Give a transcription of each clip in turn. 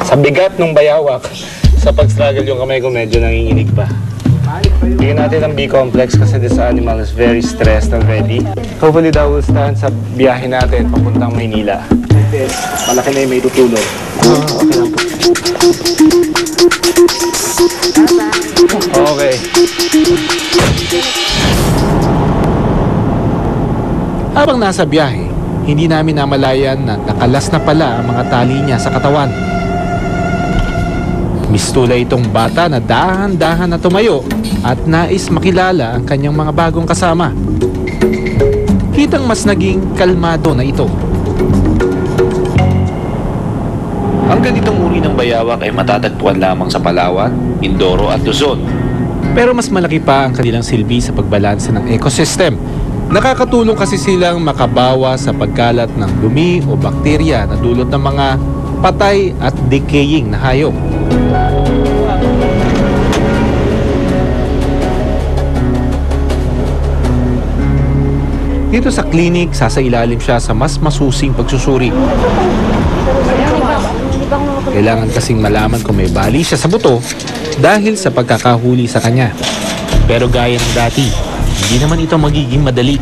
Sa bigat ng bayawak, sa pag-struggle yung kamay ko medyo nanginginig pa. Tingnan natin ang B-complex kasi this animal is very stressed already. Hopefully that will stand sa biyahe natin papuntang Maynila. Malaki na yung may tutulog. Okay. Habang nasa biyahe, hindi namin namalayan na nakalas na pala ang mga tali niya sa katawan. Mistula itong bata na dahan-dahan na tumayo at nais makilala ang kanyang mga bagong kasama. Kitang mas naging kalmado na ito. Ang ganitong uri ng bayawak ay matatagpuan lamang sa Palawan, Mindoro at Luzon. Pero mas malaki pa ang kanilang silbi sa pagbalanse ng ecosystem. Nakakatulong kasi silang makabawa sa pagkalat ng dumi o bakterya na dulot ng mga patay at decaying na hayop. Dito sa clinic, sasailalim siya sa mas masusing pagsusuri. Kailangan kasing malaman kung may bali siya sa buto dahil sa pagkakahuli sa kanya. Pero gaya ng dati, hindi naman ito magiging madali.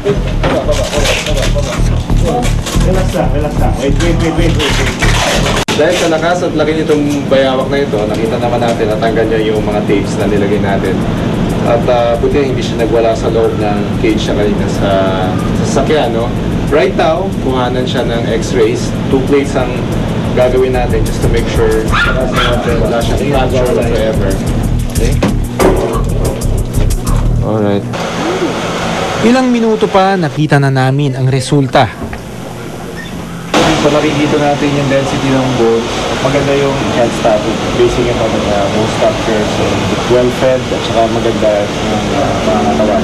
Relax lang. Wait. Dahil sa lakas at laki nitong bayawak na ito, nakita naman natin natanggal niya yung mga tapes na nilagay natin. At buti hindi siya nagwala sa loob ng cage siya kanina sa sasakyan, no? Right now, kuhanan siya ng x-rays. 2 plates ang gagawin natin just to make sure wala siyang fracture whatsoever. Okay? Alright. Ilang minuto pa, nakita na namin ang resulta. So nakikita natin yung density ng bone. Maganda yung health status. Basing yung bone structure. So well-fed at saka maganda yung mga katawan.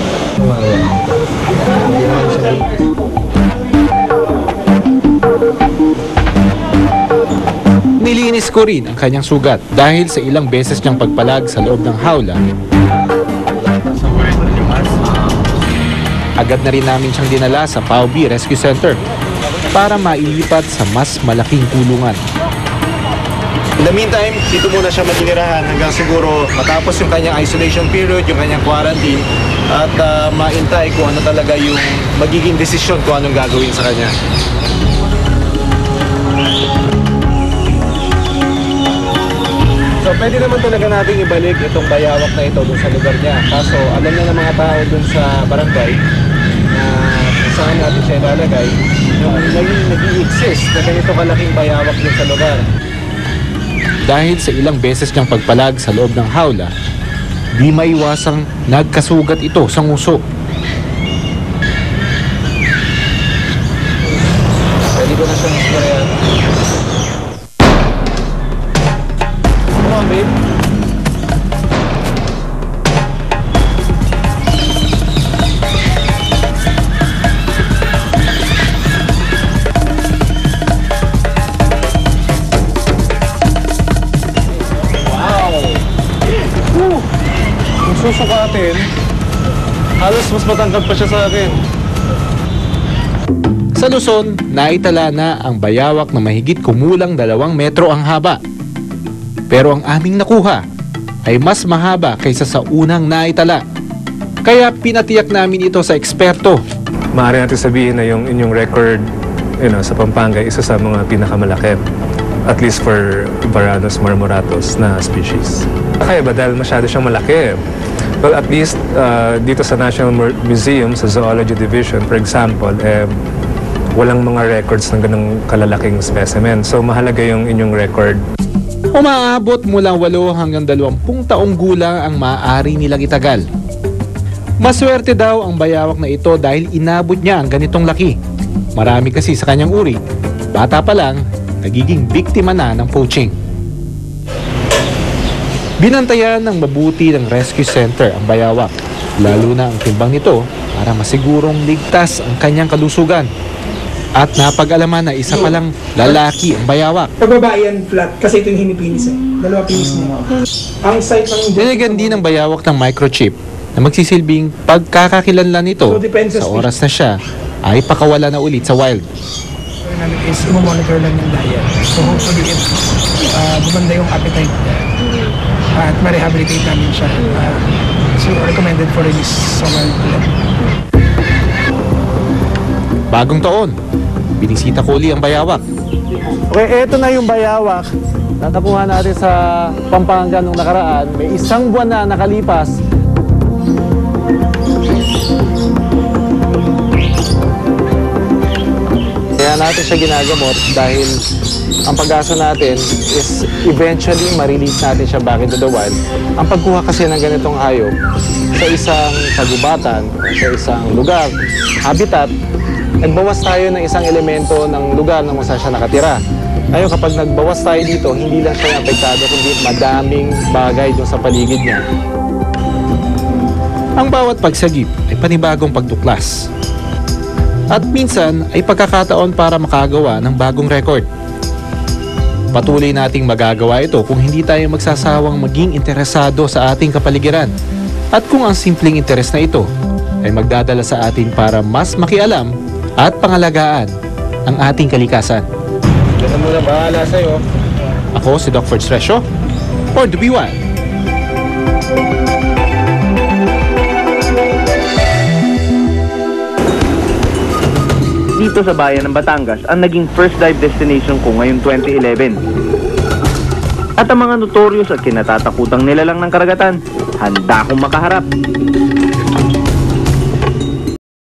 Nilinis ko rin ang kanyang sugat dahil sa ilang beses niyang pagpalag sa loob ng hawla. Agad na rin namin siyang dinala sa PAOB Rescue Center para mailipat sa mas malaking kulungan. In the meantime, dito muna siya maninirahan hanggang siguro matapos yung kanyang isolation period, yung kanyang quarantine, at maintay kung ano talaga yung magiging desisyon kung anong gagawin sa kanya. So pwede naman talaga nating ibalik itong bayawak na ito dun sa lugar niya. Kaso alam na ng mga tao dun sa barangay na saan natin siya ilalagay, yung nag-i-exist na ganito kalaking bayawak dun sa lugar. Dahil sa ilang beses niyang pagpalag sa loob ng hawla, di maiwasang nagkasugat ito sa nguso. Pwede ko na siyang istoryan. Come on, babe. Susukatin, halos mas matangkad pa siya sa akin. Sa Luzon, naitala na ang bayawak na mahigit kumulang 2 metro ang haba. Pero ang aming nakuha ay mas mahaba kaysa sa unang naitala. Kaya pinatiyak namin ito sa eksperto. Maaari natin sabihin na yung inyong record sa Pampanga isa sa mga pinakamalaki. At least for Varanus marmoratus na species. Kaya ba dahil masyado siyang malaki? Well, at least dito sa National Museum, sa Zoology Division, for example, walang mga records ng ganung kalalaking specimen. So mahalaga yung inyong record. Umaabot mula 8 hanggang 20 taong gulang ang maaari nilang itagal. Maswerte daw ang bayawak na ito dahil inabot niya ang ganitong laki. Marami kasi sa kanyang uri. Bata pa lang, nagiging biktima na ng poaching. Binantayan ng mabuti ng rescue center ang bayawak, lalo na ang timbang nito para masigurong ligtas ang kanyang kalusugan. At napag-alaman na isa palang lalaki ang bayawak. Pagbabae yan flat kasi ito yung hinipinis eh. 2 pinis niya. Ang site ng... Nilagyan din ng bayawak ng microchip na magsisilbing pagkakakilanlan nito So, depende sa sa oras na siya ay pakawala na ulit sa wild. namin is monitor lang yung diet. So hopefully it gumanda yung appetite niya. At ma-rehabilitate namin siya. So recommended for release sa wild. Bagong taon, binisita ko uli ang bayawak. Okay, eto na yung bayawak. Natapuhan natin sa Pampanga nung nakaraan. May isang buwan na nakalipas. Kaya natin siya ginagamot dahil ang pag-asa natin is eventually ma-release natin siya back into the wild. Ang pagkuha kasi ng ganitong hayop sa isang kagubatan, sa isang lugar, habitat, nagbawas tayo ng isang elemento ng lugar na kung saan siya nakatira. Ngayon, kapag nagbawas tayo dito, hindi lang siya apektado, kundi madaming bagay dun sa paligid niya. Ang bawat pagsagip ay panibagong pagtuklas. At minsan ay pagkakataon para makagawa ng bagong record. Patuloy nating magagawa ito kung hindi tayo magsasawang maging interesado sa ating kapaligiran. At kung ang simpleng interes na ito ay magdadala sa atin para mas makialam at pangalagaan ang ating kalikasan. Yan muna bahala sa'yo. Ako si Doc Ferd Stresio for The Be Wild. Dito sa bayan ng Batangas ang naging first dive destination ko ngayong 2011. At ang mga notorious at kinatatakutang nilalang ng karagatan, handa akong makaharap.